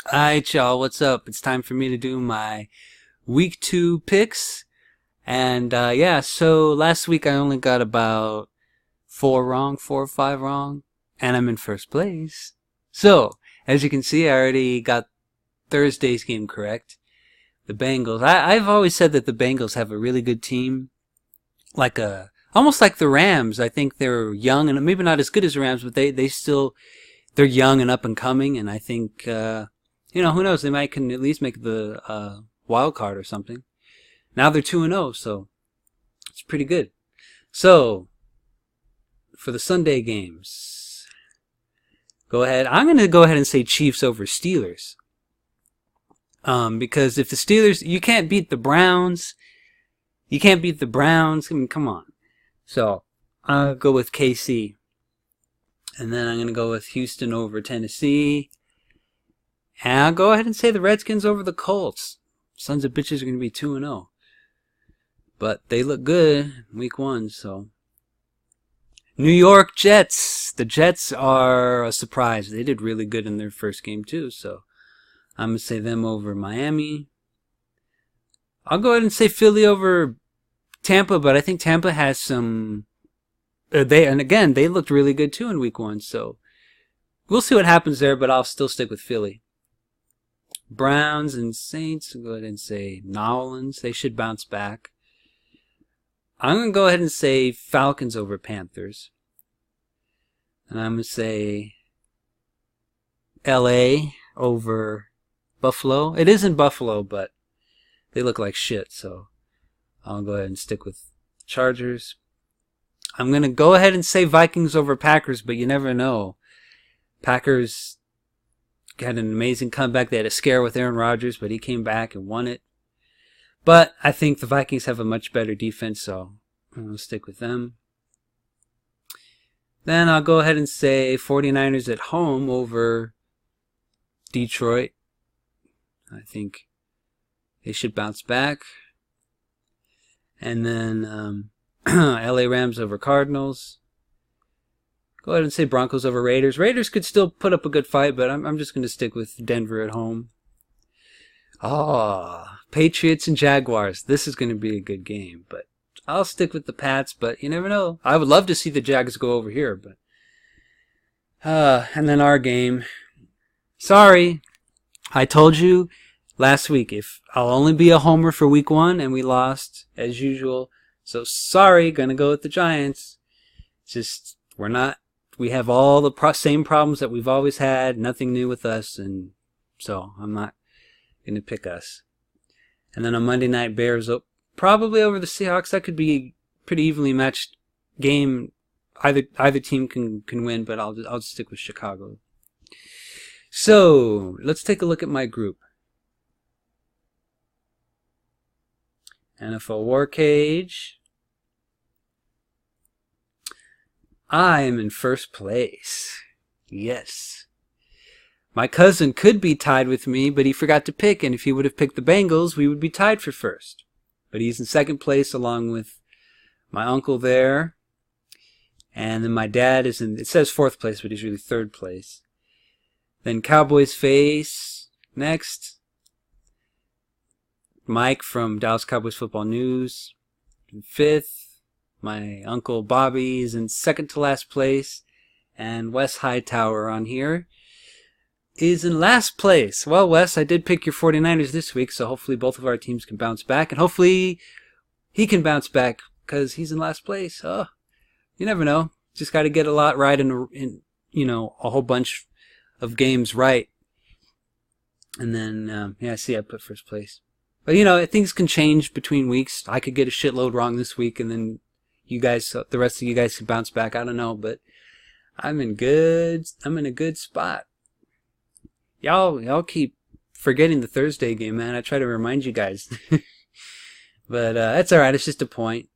Alright, y'all, what's up? It's time for me to do my week 2 picks. And yeah, so last week I only got about 4 or 5 wrong, and I'm in first place. So, as you can see, I already got Thursday's game correct. The Bengals. I've always said that the Bengals have a really good team, almost like the Rams. I think they're young and maybe not as good as the Rams, but they're young and up and coming, and I think who knows, they might can at least make the wild card or something. Now they're 2-0, so it's pretty good. So for the Sunday games, I'm going to go ahead and say Chiefs over Steelers. Because if the Steelers, you can't beat the Browns. You can't beat the Browns. I mean, come on. So I'll go with KC. And then I'm going to go with Houston over Tennessee. And I'll go ahead and say the Redskins over the Colts. Sons of bitches are going to be 2-0. But they look good week 1, so. New York Jets. The Jets are a surprise. They did really good in their first game too, so I'm going to say them over Miami. I'll go ahead and say Philly over Tampa, but I think Tampa has some. They looked really good too in week 1, so we'll see what happens there, but I'll still stick with Philly. Browns and Saints, I'll go ahead and say Nolans. They should bounce back. I'm going to go ahead and say Falcons over Panthers. And I'm going to say LA over Buffalo. It is in Buffalo, but they look like shit, so I'll go ahead and stick with Chargers. I'm going to go ahead and say Vikings over Packers, but you never know. Packers had an amazing comeback. They had a scare with Aaron Rodgers, but he came back and won it. But I think the Vikings have a much better defense, so I'll stick with them. Then I'll go ahead and say 49ers at home over Detroit. I think they should bounce back. And then LA Rams over Cardinals. Go ahead and say Broncos over Raiders. Raiders could still put up a good fight, but I'm just going to stick with Denver at home. Patriots and Jaguars. This is going to be a good game, but I'll stick with the Pats, but you never know. I would love to see the Jags go over here, but and then our game. Sorry, I told you last week if I'll only be a homer for week 1, and we lost as usual. So sorry, gonna go with the Giants. Just we have all the same problems that we've always had. Nothing new with us, and so I'm not going to pick us. And then on Monday night, Bears probably over the Seahawks. That could be a pretty evenly matched game. Either team can win, but I'll just stick with Chicago. So let's take a look at my group. NFL War Cage. I am in first place. Yes. My cousin could be tied with me, but he forgot to pick, and if he would have picked the Bengals, we would be tied for first. But he's in second place along with my uncle there. And then my dad is it says fourth place, but he's really third place. Then Cowboys Face next. Mike from Dallas Cowboys Football News in fifth. My uncle Bobby is in second to last place. And Wes Hightower on here is in last place. Well, Wes, I did pick your 49ers this week, so hopefully both of our teams can bounce back. And hopefully he can bounce back because he's in last place. Oh, you never know. Just got to get a lot right in a whole bunch of games right. And then, I put first place. But, things can change between weeks. I could get a shitload wrong this week, and then the rest of you guys could bounce back. I don't know, but I'm in a good spot. Y'all keep forgetting the Thursday game, man. I try to remind you guys. But that's alright. It's just a point.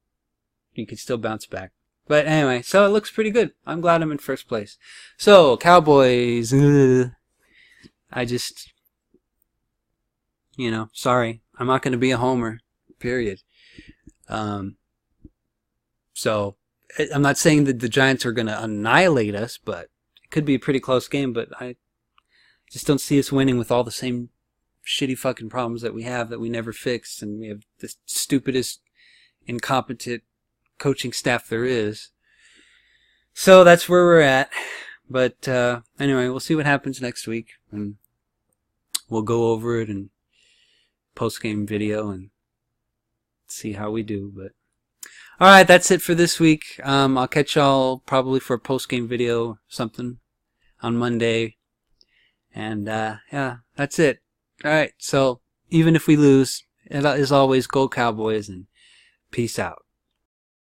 You can still bounce back. But anyway, so it looks pretty good. I'm glad I'm in first place. So, Cowboys. Sorry. I'm not going to be a homer. Period. So, I'm not saying that the Giants are going to annihilate us, but it could be a pretty close game. But Just don't see us winning with all the same shitty fucking problems that we have that we never fixed, and we have the stupidest, incompetent coaching staff there is. So that's where we're at. But anyway, we'll see what happens next week, and we'll go over it and post-game video and see how we do. But all right, that's it for this week. I'll catch y'all probably for a post-game video, something on Monday. And yeah, that's it. All right, so even if we lose, as always, go Cowboys, and peace out.